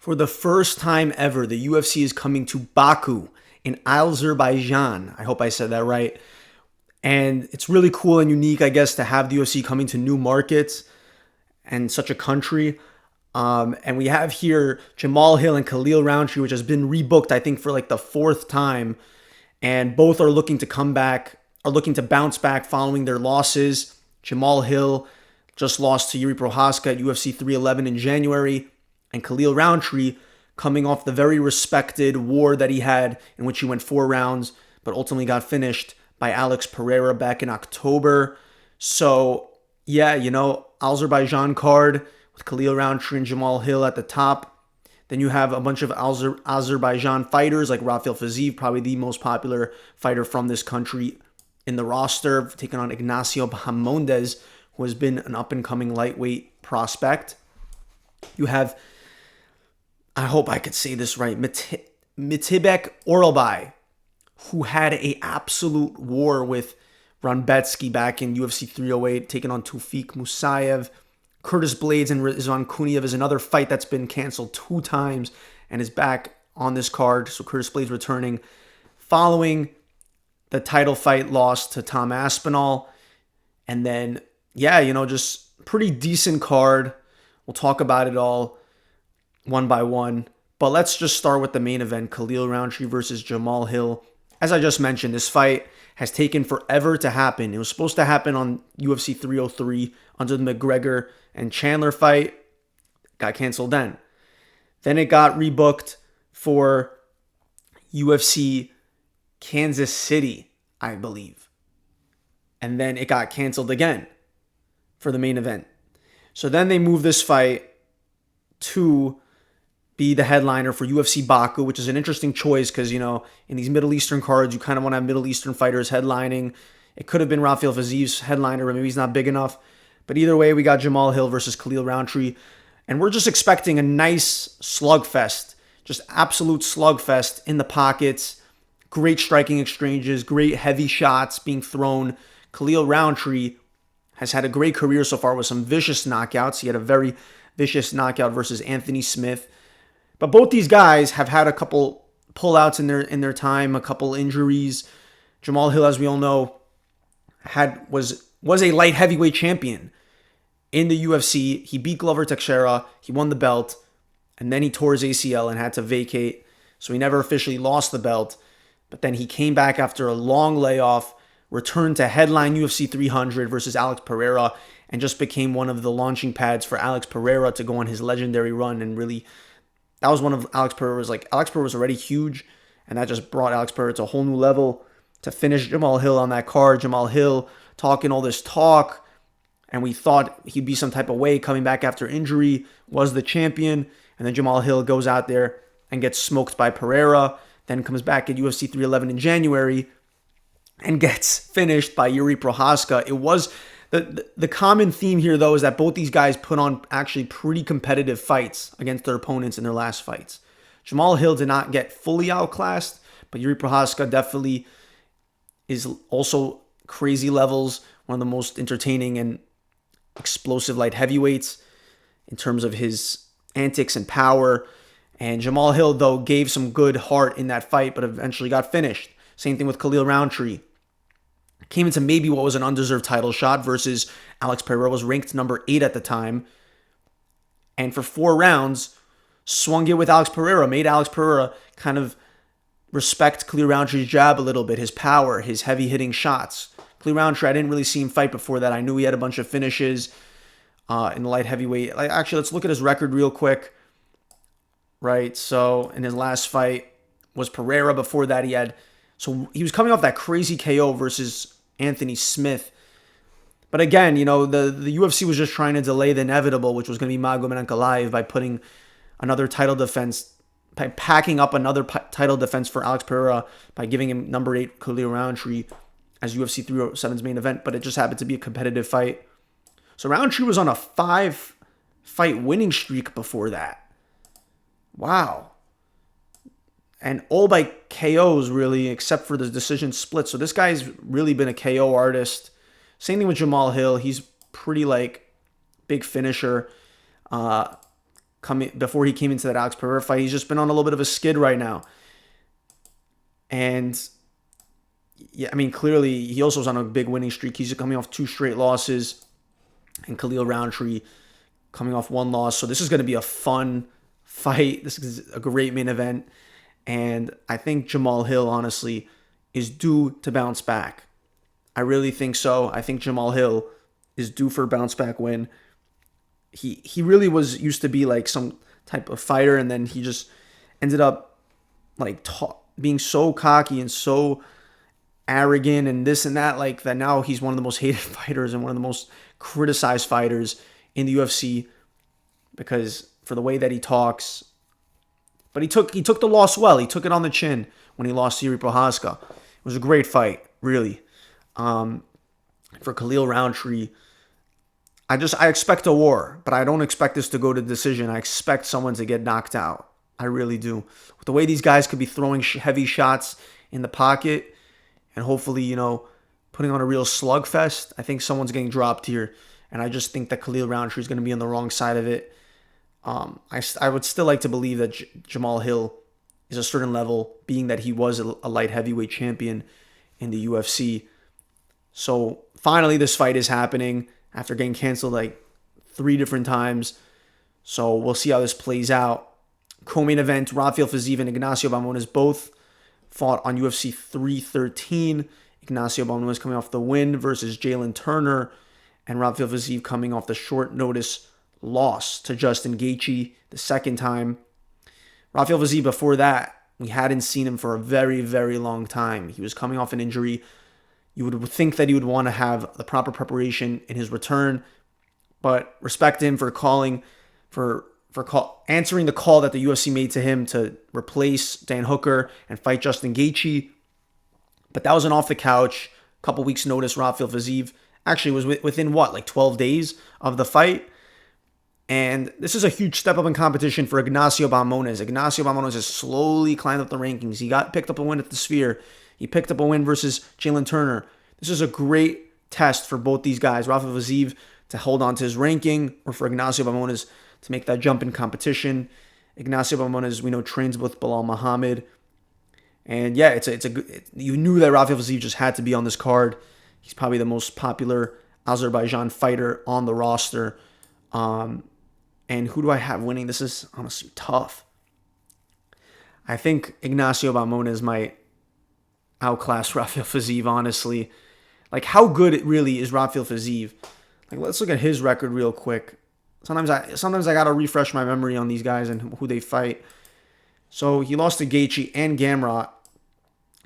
For the first time ever, the UFC is coming to Baku in Azerbaijan. I hope I said that right. And it's really cool and unique, I guess, to have the UFC coming to new markets and such a country. And we have here Jamahal Hill and Khalil Rountree, which has been rebooked, I think, for like the fourth time. And both are looking to come back, are looking to bounce back following their losses. Jamahal Hill just lost to Yuri Prochazka at UFC 311 in January. And Khalil Rountree coming off the very respected war that he had in which he went 4 rounds, but ultimately got finished by Alex Pereira back in October. So, yeah, Azerbaijan card with Khalil Rountree and Jamahal Hill at the top. Then you have a bunch of Azerbaijan fighters like Rafael Fiziev, probably the most popular fighter from this country in the roster, taking on Ignacio Bahamondes, who has been an up-and-coming lightweight prospect. You have, I hope I could say this right, Myktybek Orolbai, who had an absolute war with Ronbetsky back in UFC 308, taking on Tufik Musaev. Curtis Blaydes and Rizvan Kuniev is another fight that's been canceled 2 times and is back on this card. So Curtis Blaydes returning following the title fight loss to Tom Aspinall. And then, just pretty decent card. We'll talk about it all one by one. But let's just start with the main event, Khalil Rountree versus Jamahal Hill. As I just mentioned, this fight has taken forever to happen. It was supposed to happen on UFC 303 under the McGregor and Chandler fight. Got canceled then. Then it got rebooked for UFC Kansas City, I believe. And then it got canceled again for the main event. So then they moved this fight to be the headliner for UFC Baku, which is an interesting choice because, in these Middle Eastern cards, you kind of want to have Middle Eastern fighters headlining. It could have been Rafael Fiziev's headliner, but maybe he's not big enough. But either way, we got Jamahal Hill versus Khalil Rountree. And we're just expecting a nice slugfest, just absolute slugfest in the pockets. Great striking exchanges, great heavy shots being thrown. Khalil Rountree has had a great career so far with some vicious knockouts. He had a very vicious knockout versus Anthony Smith. But both these guys have had a couple pullouts in their time, a couple injuries. Jamahal Hill, as we all know, was a light heavyweight champion in the UFC. He beat Glover Teixeira. He won the belt. And then he tore his ACL and had to vacate. So he never officially lost the belt. But then he came back after a long layoff, returned to headline UFC 300 versus Alex Pereira, and just became one of the launching pads for Alex Pereira to go on his legendary run. And really, that was one of Alex Pereira's, Alex Pereira was already huge, and that just brought Alex Pereira to a whole new level to finish Jamahal Hill on that card. Jamahal Hill talking all this talk, and we thought he'd be some type of way coming back after injury, was the champion, and then Jamahal Hill goes out there and gets smoked by Pereira, then comes back at UFC 311 in January and gets finished by Yuri Prochazka. It was the common theme here, though, is that both these guys put on actually pretty competitive fights against their opponents in their last fights. Jamahal Hill did not get fully outclassed, but Yuri Prochazka definitely is also crazy levels, one of the most entertaining and explosive light heavyweights in terms of his antics and power. And Jamahal Hill, though, gave some good heart in that fight, but eventually got finished. Same thing with Khalil Rountree. Came into maybe what was an undeserved title shot versus Alex Pereira, was ranked number 8 at the time. And for 4 rounds, swung it with Alex Pereira, made Alex Pereira kind of respect Khalil Rountree's jab a little bit, his power, his heavy-hitting shots. Khalil Rountree, I didn't really see him fight before that. I knew he had a bunch of finishes in the light heavyweight. Actually, let's look at his record real quick. Right, so in his last fight was Pereira. Before that, he was coming off that crazy KO versus Anthony Smith. But again, the UFC was just trying to delay the inevitable, which was going to be Magomed Ankalaev, by putting another title defense, by packing up another title defense for Alex Pereira by giving him number 8 Khalil Rountree as UFC 307's main event. But it just happened to be a competitive fight. So Rountree was on a 5-fight winning streak before that. Wow. And all by KOs, really, except for the decision split. So this guy's really been a KO artist. Same thing with Jamahal Hill. He's pretty, big finisher. Khalil coming before he came into that Alex Pereira fight. He's just been on a little bit of a skid right now. And yeah, I mean, clearly he also was on a big winning streak. He's coming off 2 straight losses, and Khalil Rountree coming off 1 loss. So this is going to be a fun fight. This is a great main event. And I think Jamahal, honestly, is due to bounce back. I really think so. I think Jamahal is due for a bounce back win. He really used to be like some type of fighter, and then he just ended up like being so cocky and so arrogant and this and that, like that now he's one of the most hated fighters and one of the most criticized fighters in the UFC because for the way that he talks. But he took the loss well. He took it on the chin when he lost to Yuri Prochazka. It was a great fight, really. For Khalil Rountree, I expect a war, but I don't expect this to go to decision. I expect someone to get knocked out. I really do. With the way these guys could be throwing heavy shots in the pocket and hopefully, putting on a real slugfest, I think someone's getting dropped here. And I just think that Khalil Rountree is going to be on the wrong side of it. I would still like to believe that Jamahal is a certain level, being that he was a light heavyweight champion in the UFC. So finally, this fight is happening after getting canceled like 3 different times. So we'll see how this plays out. Co-main event, Rafael Fiziev and Ignacio Bahamondes both fought on UFC 313. Ignacio Bahamondes coming off the win versus Jalen Turner, and Rafael Fiziev coming off the short notice loss to Justin Gaethje the second time. Rafael Fiziev, before that, we hadn't seen him for a very, very long time. He was coming off an injury. You would think that he would want to have the proper preparation in his return, but respect him for answering the call that the UFC made to him to replace Dan Hooker and fight Justin Gaethje. But that was an off the couch, a couple weeks notice. Rafael Fiziev actually was within 12 days of the fight. And this is a huge step up in competition for Ignacio Bahamondes. Ignacio Bahamondes has slowly climbed up the rankings. He picked up a win at the Sphere. He picked up a win versus Jalen Turner. This is a great test for both these guys. Rafael Fiziev to hold on to his ranking, or for Ignacio Bahamondes to make that jump in competition. Ignacio Bahamondes, we know, trains with Belal Muhammad. And yeah, you knew that Rafael Fiziev just had to be on this card. He's probably the most popular Azerbaijan fighter on the roster. And who do I have winning? This is honestly tough. I think Ignacio Bahamondes might outclass Rafael Fiziev, honestly. Like, how good it really is Rafael Fiziev? Like, let's look at his record real quick. Sometimes I gotta refresh my memory on these guys and who they fight. So he lost to Gaethje and Gamrot.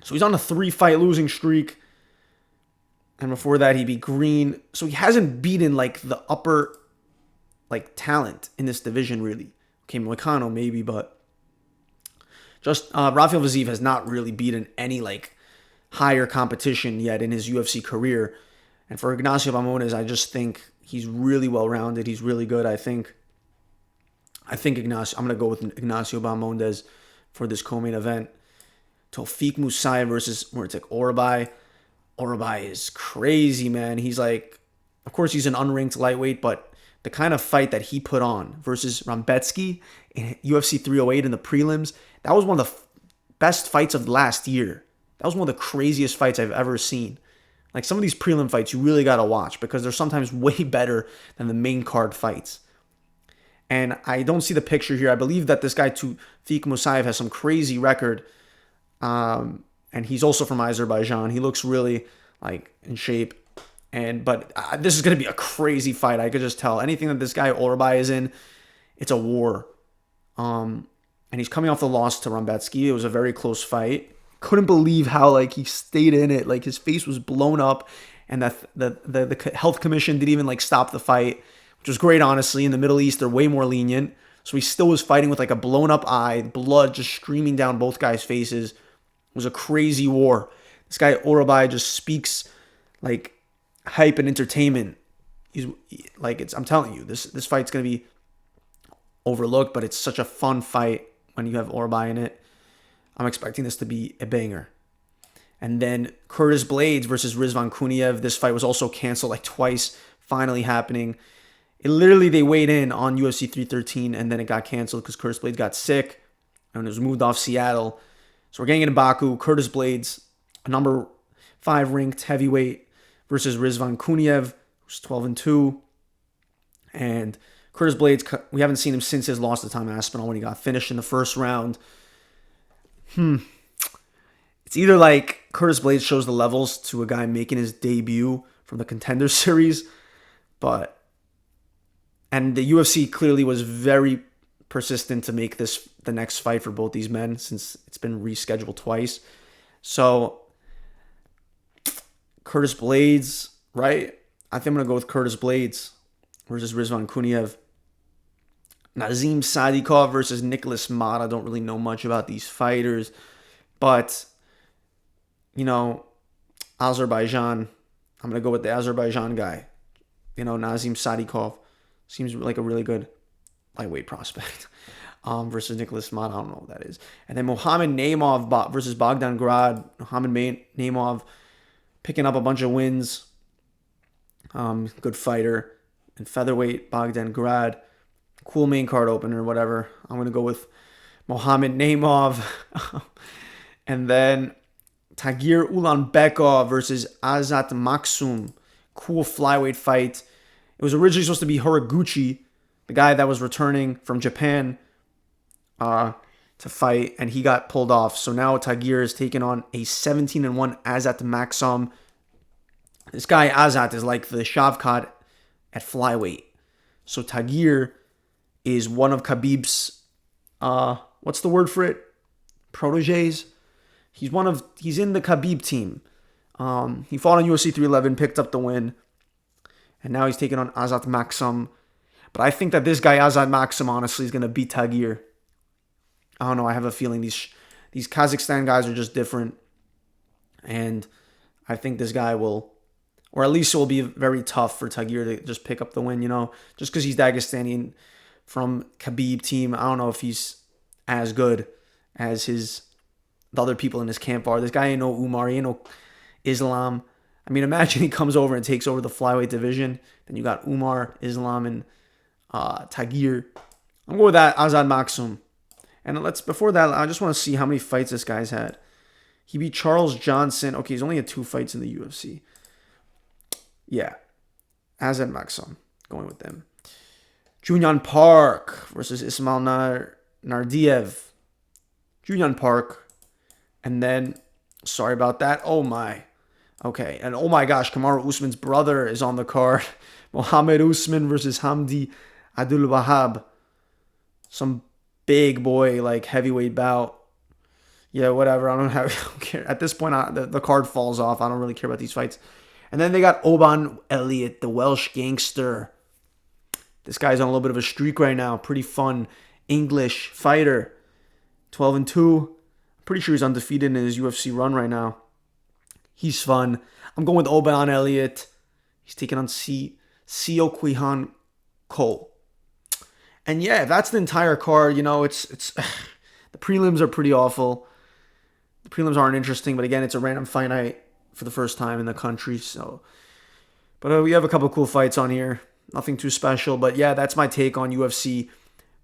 So he's on a 3-fight losing streak. And before that, he beat Green. So he hasn't beaten like the upper talent in this division, really. Okay, Moicano maybe, but just Rafael Fiziev has not really beaten any higher competition yet in his UFC career. And for Ignacio Bahamondes, I just think he's really well-rounded. He's really good, I think. I'm going to go with Ignacio Bahamondes for this co-main event. Tofik Musaev versus Orolbai. Orolbai is crazy, man. He's of course, he's an unranked lightweight, but the kind of fight that he put on versus Rambetsky in UFC 308 in the prelims, that was one of the best fights of last year. That was one of the craziest fights I've ever seen. Some of these prelim fights you really got to watch because they're sometimes way better than the main card fights. And I don't see the picture here. I believe that this guy, Tofik Musaev, has some crazy record. And he's also from Azerbaijan. He looks really in shape. But this is going to be a crazy fight. I could just tell. Anything that this guy Orolbai is in, it's a war. And he's coming off the loss to Rambetsky. It was a very close fight. Couldn't believe how he stayed in it. His face was blown up, and that the health commission didn't even stop the fight, which was great. Honestly, in the Middle East, they're way more lenient. So he still was fighting with a blown up eye, blood just streaming down both guys' faces. It was a crazy war. This guy Orolbai just speaks hype and entertainment. He's I'm telling you, this fight's gonna be overlooked, but it's such a fun fight when you have Orolbai in it. I'm expecting this to be a banger. And then Blaydes versus Rizvan Kuniev. This fight was also canceled twice, finally happening. It literally, they weighed in on UFC 313 and then it got canceled because Curtis Blaydes got sick and it was moved off Seattle. So we're getting into Baku. Curtis Blaydes, a number 5 ranked heavyweight, versus Rizvan Kuniev, who's 12-2. And Curtis Blaydes, we haven't seen him since his loss to Tom Aspinall when he got finished in the first round. It's either like Curtis Blaydes shows the levels to a guy making his debut from the Contender Series, and the UFC clearly was very persistent to make this the next fight for both these men since it's been rescheduled twice. So Curtis Blaydes, right? I think I'm going to go with Curtis Blaydes versus Rizvan Kuniev. Nazim Sadikov versus Nicholas Mott. I don't really know much about these fighters, but, Azerbaijan, I'm going to go with the Azerbaijan guy. Nazim Sadikov seems like a really good lightweight prospect. Versus Nicholas Mott, I don't know what that is. And then Mohamed Naimov versus Bogdan Grad. Mohamed Naimov picking up a bunch of wins. Good fighter. And featherweight, Bogdan Grad. Cool main card opener, whatever. I'm going to go with Mohamed Naimov. And then Tagir Ulanbekov versus Azat Maksum. Cool flyweight fight. It was originally supposed to be Horiguchi, the guy that was returning from Japan to fight, and he got pulled off. So now Tagir is taking on a 17-1 Azat Maksum. This guy Azat is like the Shavkat at flyweight. So Tagir is one of Khabib's, what's the word for it? Proteges? He's in the Khabib team. He fought on UFC 311, picked up the win, and now he's taking on Azat Maksum. But I think that this guy Azat Maksum honestly is going to beat Tagir. I don't know. I have a feeling these Kazakhstan guys are just different, and I think this guy will, or at least it will be very tough for Tagir to just pick up the win. Just because he's Dagestani from Khabib team, I don't know if he's as good as the other people in his camp are. This guy ain't no Umar, he ain't no Islam. I mean, imagine he comes over and takes over the flyweight division. Then you got Umar, Islam, and Tagir. I'm going with that, Azad Maksum. And before that, I just want to see how many fights this guy's had. He beat Charles Johnson. Okay, he's only had 2 fights in the UFC. Yeah. Azad Maksum. Going with them. Junyan Park versus Ismail Nardiev. Junyan Park. And then, sorry about that. Oh my. Okay, and oh my gosh, Kamaru Usman's brother is on the card. Mohamed Usman versus Hamdi Abdul Wahab. Some big boy, like heavyweight bout. Yeah, whatever. I don't care. At this point, the card falls off. I don't really care about these fights. And then they got Oban Elliott, the Welsh gangster. This guy's on a little bit of a streak right now. Pretty fun English fighter. 12-2. I'm pretty sure he's undefeated in his UFC run right now. He's fun. I'm going with Oban Elliott. He's taking on Seo Kwihan Cole. And yeah, that's the entire card. It's the prelims are pretty awful. The prelims aren't interesting, but again, it's a random fight night for the first time in the country. But we have a couple cool fights on here. Nothing too special, but yeah, that's my take on UFC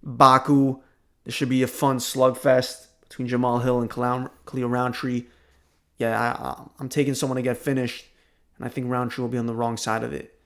Baku. This should be a fun slugfest between Jamahal Hill and Khalil Rountree. Yeah, I'm taking someone to get finished, and I think Rountree will be on the wrong side of it.